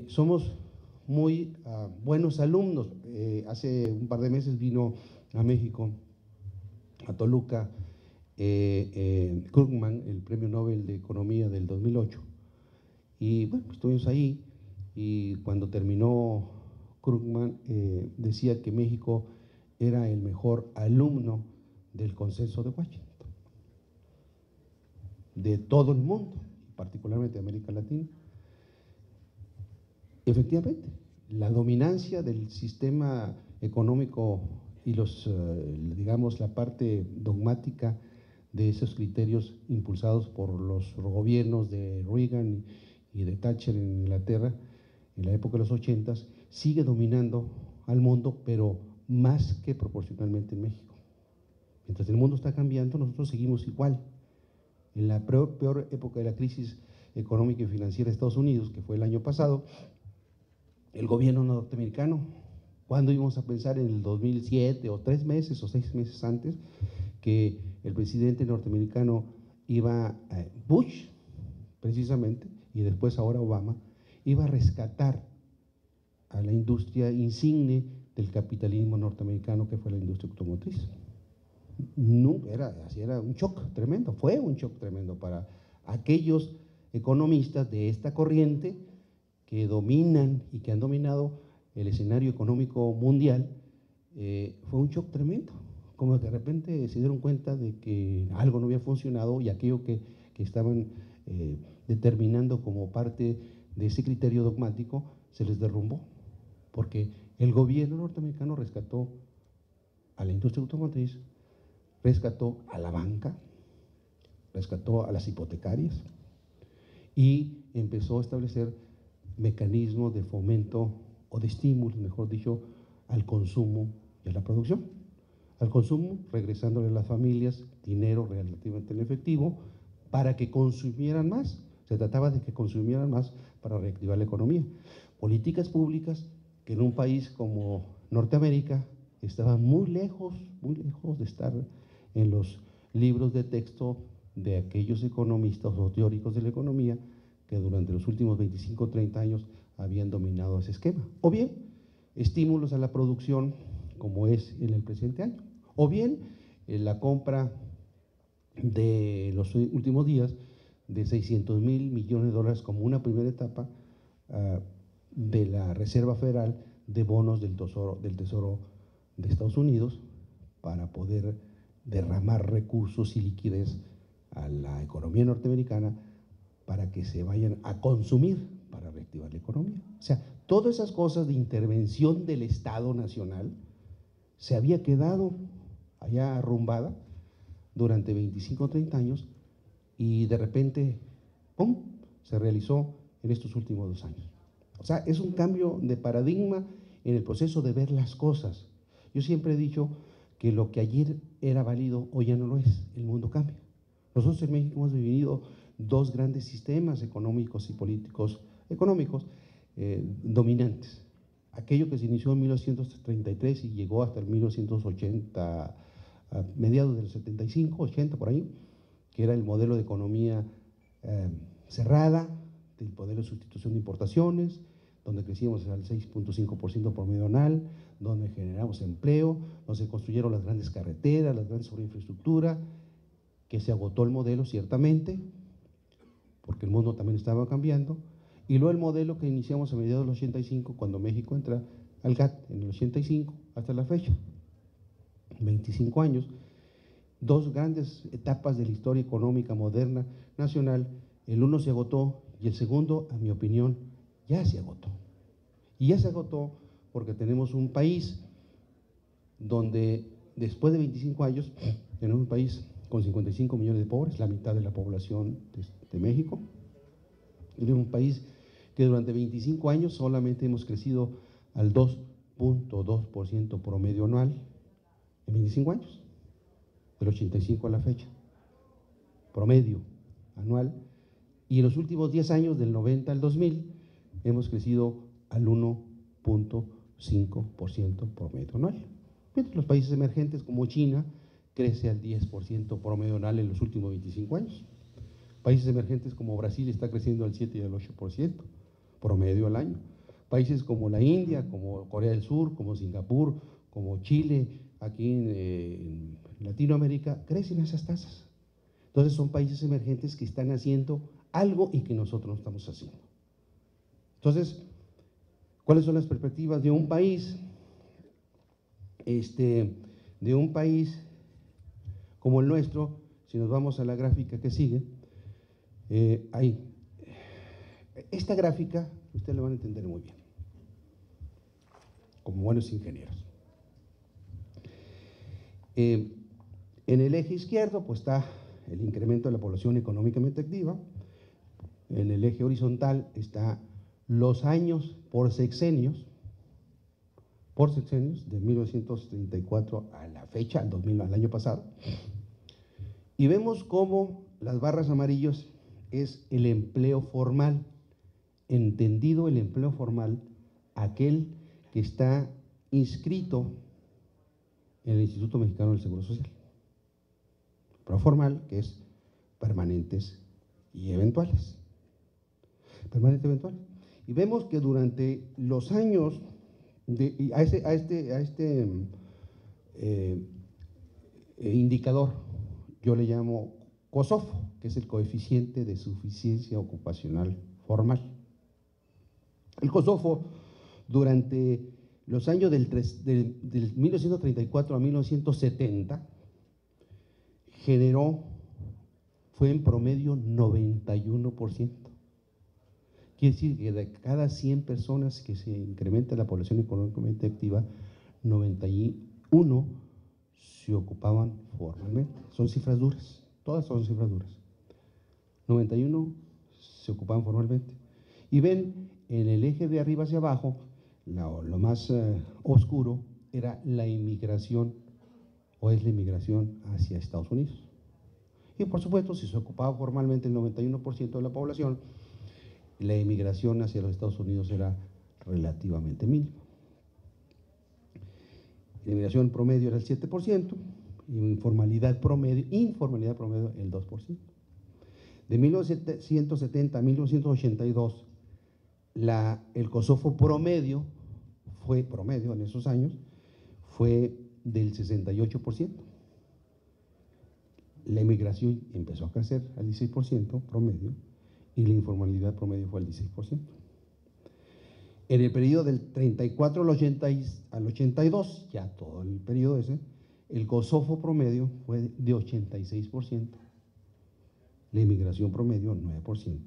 somos muy buenos alumnos. Hace un par de meses vino a México, a Toluca, Krugman, el Premio Nobel de Economía del 2008. Y bueno, estuvimos ahí y cuando terminó Krugman decía que México era el mejor alumno del Consenso de Washington, de todo el mundo, particularmente de América Latina. Efectivamente, la dominancia del sistema económico y digamos, la parte dogmática de esos criterios impulsados por los gobiernos de Reagan y de Thatcher en Inglaterra en la época de los 80s, sigue dominando al mundo, pero más que proporcionalmente en México. Mientras el mundo está cambiando, nosotros seguimos igual. En la peor época de la crisis económica y financiera de Estados Unidos, que fue el año pasado, el gobierno norteamericano, ¿cuándo íbamos a pensar en el 2007 o 3 meses o 6 meses antes que el presidente norteamericano Bush, precisamente, y después ahora Obama, iba a rescatar a la industria insigne del capitalismo norteamericano, que fue la industria automotriz? No, era un shock tremendo, fue un shock tremendo para aquellos economistas de esta corriente que dominan y que han dominado el escenario económico mundial. Fue un shock tremendo, como de repente se dieron cuenta de que algo no había funcionado y aquello que estaban determinando como parte de ese criterio dogmático se les derrumbó, porque el gobierno norteamericano rescató a la industria automotriz, rescató a la banca, rescató a las hipotecarias y empezó a establecer mecanismos de fomento o de estímulos, mejor dicho, al consumo y a la producción. Al consumo, regresándole a las familias dinero relativamente en efectivo para que consumieran más. Se trataba de que consumieran más para reactivar la economía. Políticas públicas que en un país como Norteamérica estaban muy lejos de estar en los libros de texto de aquellos economistas o teóricos de la economía que durante los últimos 25 o 30 años habían dominado ese esquema. O bien, estímulos a la producción, como es en el presente año. O bien, la compra de los últimos días de 600,000 millones de dólares como una primera etapa de la Reserva Federal de bonos del Tesoro de Estados Unidos para poder derramar recursos y liquidez a la economía norteamericana para que se vayan a consumir para reactivar la economía. O sea, todas esas cosas de intervención del Estado Nacional se había quedado allá arrumbada durante 25 o 30 años y de repente, ¡pum!, se realizó en estos últimos 2 años. O sea, es un cambio de paradigma en el proceso de ver las cosas. Yo siempre he dicho que lo que ayer era válido hoy ya no lo es, el mundo cambia. Nosotros en México hemos vivido 2 grandes sistemas económicos y políticos económicos dominantes. Aquello que se inició en 1933 y llegó hasta el 1980, a mediados del 75, 80 por ahí, que era el modelo de economía cerrada, del modelo de sustitución de importaciones, donde crecíamos al 6.5% promedio anual, donde generamos empleo, donde se construyeron las grandes carreteras, las grandes infraestructura, que se agotó el modelo ciertamente, porque el mundo también estaba cambiando, y luego el modelo que iniciamos a mediados del 85, cuando México entra al GATT en el 85, hasta la fecha, 25 años, 2 grandes etapas de la historia económica moderna nacional. El uno se agotó y el segundo, a mi opinión, ya se agotó. Y ya se agotó porque tenemos un país donde después de 25 años, tenemos un país con 55 millones de pobres, la mitad de la población de México. Tenemos un país que durante 25 años solamente hemos crecido al 2.2% promedio anual, en 25 años, del 85 a la fecha, promedio anual, y en los últimos 10 años, del 90 al 2000, hemos crecido al 1.5% promedio anual. Mientras los países emergentes como China crece al 10% promedio anual en los últimos 25 años. Países emergentes como Brasil está creciendo al 7 y al 8%. promedio al año. Países como la India, como Corea del Sur, como Singapur, como Chile, aquí en Latinoamérica, crecen esas tasas. Entonces son países emergentes que están haciendo algo y que nosotros no estamos haciendo. Entonces, ¿cuáles son las perspectivas de un país? De un país como el nuestro, si nos vamos a la gráfica que sigue, esta gráfica ustedes la van a entender muy bien, como buenos ingenieros. En el eje izquierdo pues está el incremento de la población económicamente activa, en el eje horizontal está los años por sexenios, de 1934 a la fecha, al año pasado, y vemos cómo las barras amarillas es el empleo formal, entendido el empleo formal, aquel que está inscrito en el Instituto Mexicano del Seguro Social. Empleo formal, que es permanentes y eventuales. Permanente eventual. Y vemos que durante los años, a este indicador, yo le llamo COSOFO, que es el coeficiente de suficiencia ocupacional formal. El COSOFO, durante los años del 1934 a 1970, fue en promedio 91%. Quiere decir que de cada 100 personas que se incrementa la población económicamente activa, 91 se ocupaban formalmente. Son cifras duras, todas son cifras duras. 91 se ocupaban formalmente. Y ven, en el eje de arriba hacia abajo, lo más oscuro era la inmigración, o es la inmigración hacia Estados Unidos. Y por supuesto, si se ocupaba formalmente el 91% de la población, la inmigración hacia los Estados Unidos era relativamente mínima. La inmigración promedio era el 7%, y informalidad promedio el 2%. De 1970 a 1982, el COSOFO promedio en esos años, fue del 68%. La inmigración empezó a crecer al 16% promedio y la informalidad promedio fue al 16%. En el periodo del 34 al 82, ya todo el periodo ese, el COSOFO promedio fue de 86%, la inmigración promedio 9%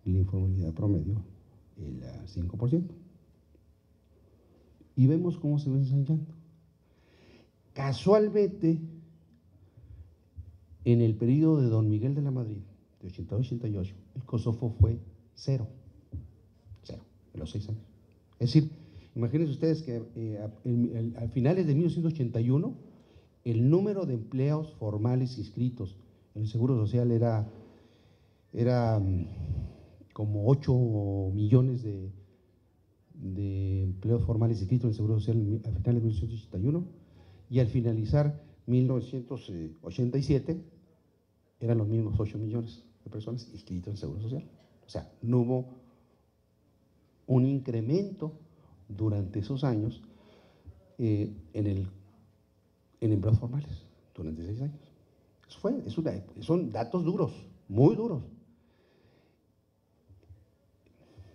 y la informalidad promedio el 5%. Y vemos cómo se va ensanchando. Casualmente, en el periodo de Don Miguel de la Madrid, de 82 a 88, el COSOFO fue cero en los 6 años. Es decir, imagínense ustedes que a finales de 1981, el número de empleados formales inscritos en el Seguro Social era como 8 millones de empleados formales inscritos en el Seguro Social a finales de 1981, y al finalizar 1987 eran los mismos 8 millones de personas inscritas en el Seguro Social. O sea, no hubo un incremento durante esos años en empleos formales, durante 6 años. Son datos duros, muy duros.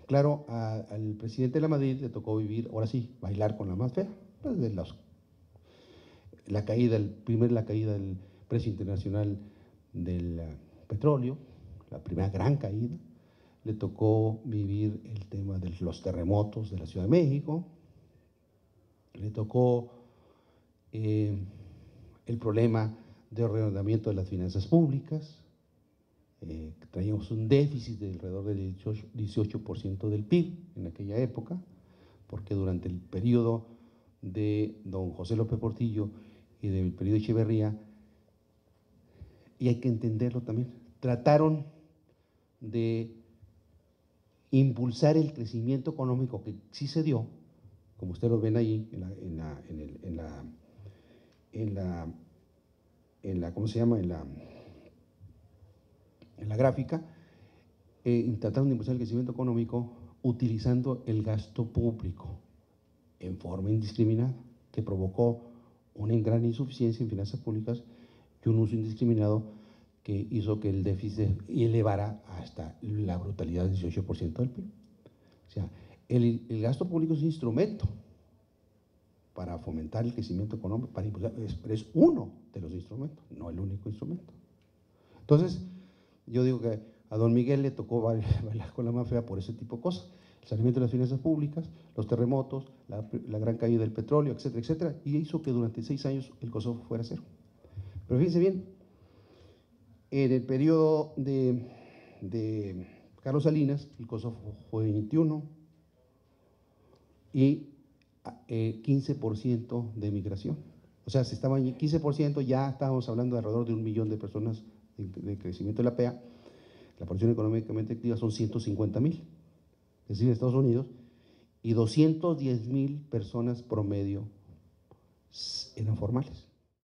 Claro, al presidente de la Madrid le tocó vivir, ahora sí, bailar con la más fea, pues la caída del precio internacional del petróleo, la primera gran caída. Le tocó vivir el tema de los terremotos de la Ciudad de México, le tocó el problema de ordenamiento de las finanzas públicas, traíamos un déficit de alrededor del 18% del PIB en aquella época, porque durante el periodo de don José López Portillo y del periodo de Echeverría, y hay que entenderlo también, trataron de impulsar el crecimiento económico que sí se dio, como ustedes lo ven ahí en la gráfica, trataron de impulsar el crecimiento económico utilizando el gasto público en forma indiscriminada, que provocó una gran insuficiencia en finanzas públicas y un uso indiscriminado que hizo que el déficit elevara hasta la brutalidad del 18% del PIB. O sea, el gasto público es un instrumento para fomentar el crecimiento económico, para impulsar, pero es uno de los instrumentos, no el único instrumento. Entonces, yo digo que a don Miguel le tocó bailar con la más fea por ese tipo de cosas. El saneamiento de las finanzas públicas, los terremotos, la gran caída del petróleo, etcétera, etcétera, y hizo que durante 6 años el Kosovo fuera cero. Pero fíjense bien, en el periodo de Carlos Salinas, el Kosovo fue 21 y 15% de migración. O sea, si estaba en 15%, ya estábamos hablando de alrededor de 1 millón de personas de crecimiento de la PEA. La población económicamente activa son 150,000, es decir, en Estados Unidos, y 210,000 personas promedio eran formales.